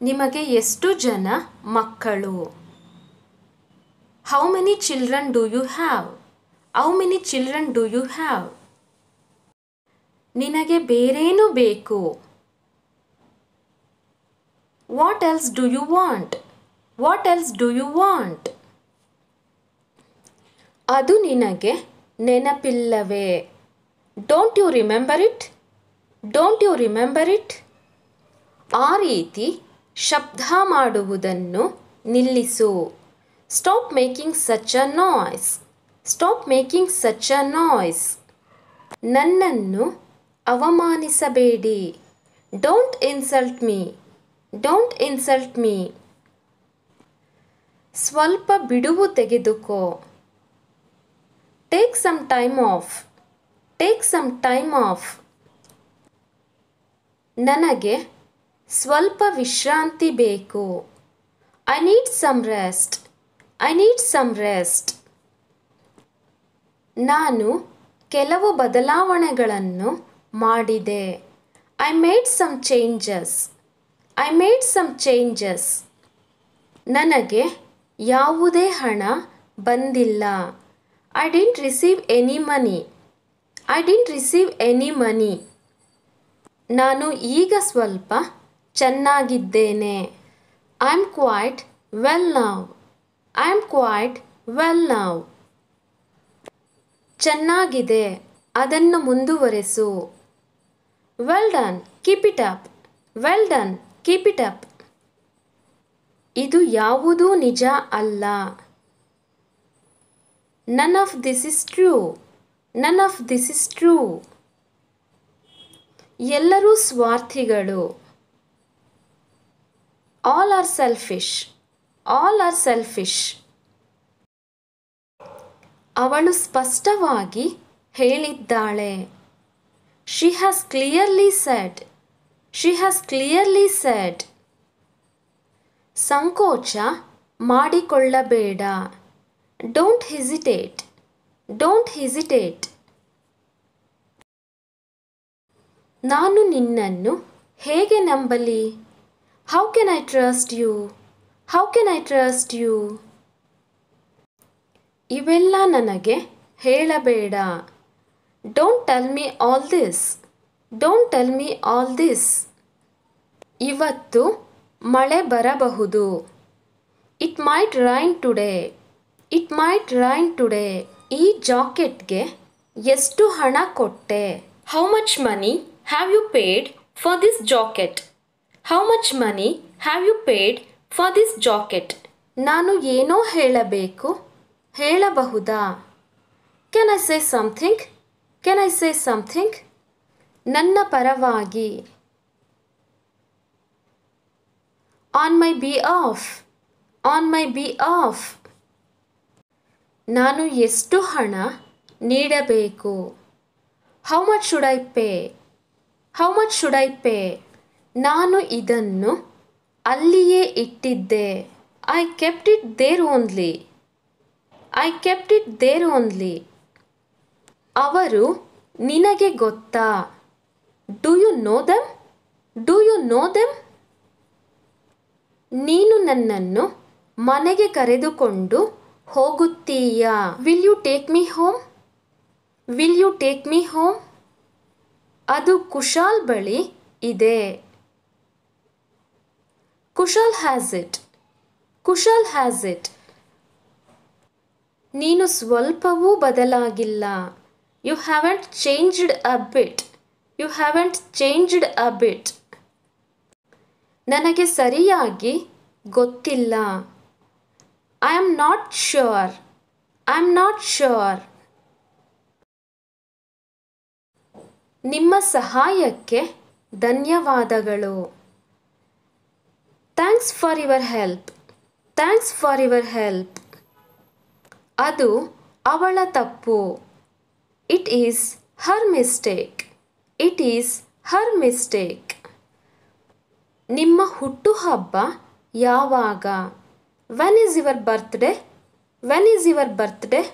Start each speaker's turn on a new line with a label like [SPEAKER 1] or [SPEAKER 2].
[SPEAKER 1] ನಿಮಗೆ ಎಷ್ಟು ಜನ ಮಕ್ಕಳು? How many children do you have? How many children do you have? ನಿನಗೆ ಬೇರೇನು ಬೇಕು? What else do you want? What else do you want? ಅದು ನಿನಗೆ ನೆನಪಿಲ್ಲವೇ? Don't you remember it? Don't you remember it? ಆ ರೀತಿ ಶಬ್ದ ಮಾಡುವುದನ್ನು ನಿಲ್ಲಿಸು. Stop making such a noise. Stop making such a noise. ನನ್ನನ್ನು ಅವಮಾನಿಸಬೇಡಿ. Don't insult me. Don't insult me. ಸ್ವಲ್ಪ ಬಿಡುವು ತೆಗೆದುಕೋ. Take some time off. Take some time off. ನನಗೆ ಸ್ವಲ್ಪ ವಿಶ್ರಾಂತಿ ಬೇಕು. I need some rest. I need some rest. ನಾನು ಕೆಲವು ಬದಲಾವಣೆಗಳನ್ನು ಮಾಡಿದೆ. I made some changes. I made some changes. ನನಗೆ ಯಾವುದೇ ಹಣ ಬಂದಿಲ್ಲ. I didn't receive any money. I didn't receive any money. ನಾನು ಈಗ ಸ್ವಲ್ಪ ಚೆನ್ನಾಗಿದ್ದೇನೆ. I am quite well now. I am quite well now. ಚೆನ್ನಾಗಿದೆ, ಅದನ್ನು ಮುಂದುವರೆಸು. Well done, keep it up. Well done, keep it up. ಇದು ಯಾವುದೂ ನಿಜ ಅಲ್ಲ. None of this is true. None of this is true. ಎಲ್ಲರೂ ಸ್ವಾರ್ಥಿಗಳು. All are selfish. All are selfish. ಅವಳು ಸ್ಪಷ್ಟವಾಗಿ ಹೇಳಿದ್ದಾಳೆ. She has clearly said. She has clearly said. ಸಂಕೋಚ ಮಾಡಿಕೊಳ್ಳಬೇಡ. Don't hesitate. Don't hesitate. ನಾನು ನಿನ್ನನ್ನು ಹೇಗೆ ನಂಬಲಿ? How can I trust you? How can I trust you? ಇವೆಲ್ಲ ನನಗೆ ಹೇಳಬೇಡ. Don't tell me all this. Don't tell me all this. ಇವತ್ತು ಮಳೆ ಬರಬಹುದು. It might rain today. It might rain today. ಈ ಜಾಕೆಟ್ಗೆ ಎಷ್ಟು ಹಣ ಕೊಟ್ಟೆ? How much money have you paid for this jacket? How much money have you paid for this jacket? ನಾನು ಏನೋ ಹೇಳಬೇಕು. ಹೇಳಬಹುದಾ? Can I say something? Can I say something? ನನ್ನ ಪರವಾಗಿ. On my behalf. On my behalf. ನಾನು ಎಷ್ಟು ಹಣ ನೀಡಬೇಕು? How much should I pay? How much should I pay? ನಾನು ಇದನ್ನು ಅಲ್ಲಿಯೇ ಇಟ್ಟಿದ್ದೆ. I kept it there only. I kept it there only. ಅವರು ನಿನಗೆ ಗೊತ್ತಾ? Do you know them? Do you know them? ನೀನು ನನ್ನನ್ನು ಮನೆಗೆ ಕರೆದುಕೊಂಡು ಹೋಗುತ್ತೀಯಾ? Will you take me home? Will you take me home? ಅದು ಕುಶಾಲ್ ಬಳಿ ಇದೆ. Kushal has it. Kushal has it. ನೀನು ಸ್ವಲ್ಪವೂ ಬದಲಾಗಿಲ್ಲ. You haven't changed a bit. You haven't changed a bit. ನನಗೆ ಸರಿಯಾಗಿ ಗೊತ್ತಿಲ್ಲ. I am not sure. I am not sure. ನಿಮ್ಮ ಸಹಾಯಕ್ಕೆ ಧನ್ಯವಾದಗಳು. Thanks for your help. Thanks for your help. ಅದು ಅವಳ ತಪ್ಪು. It is her mistake. It is her mistake. ನಿಮ್ಮ ಹುಟ್ಟುಹಬ್ಬ ಯಾವಾಗ? When is your birthday? When is your birthday?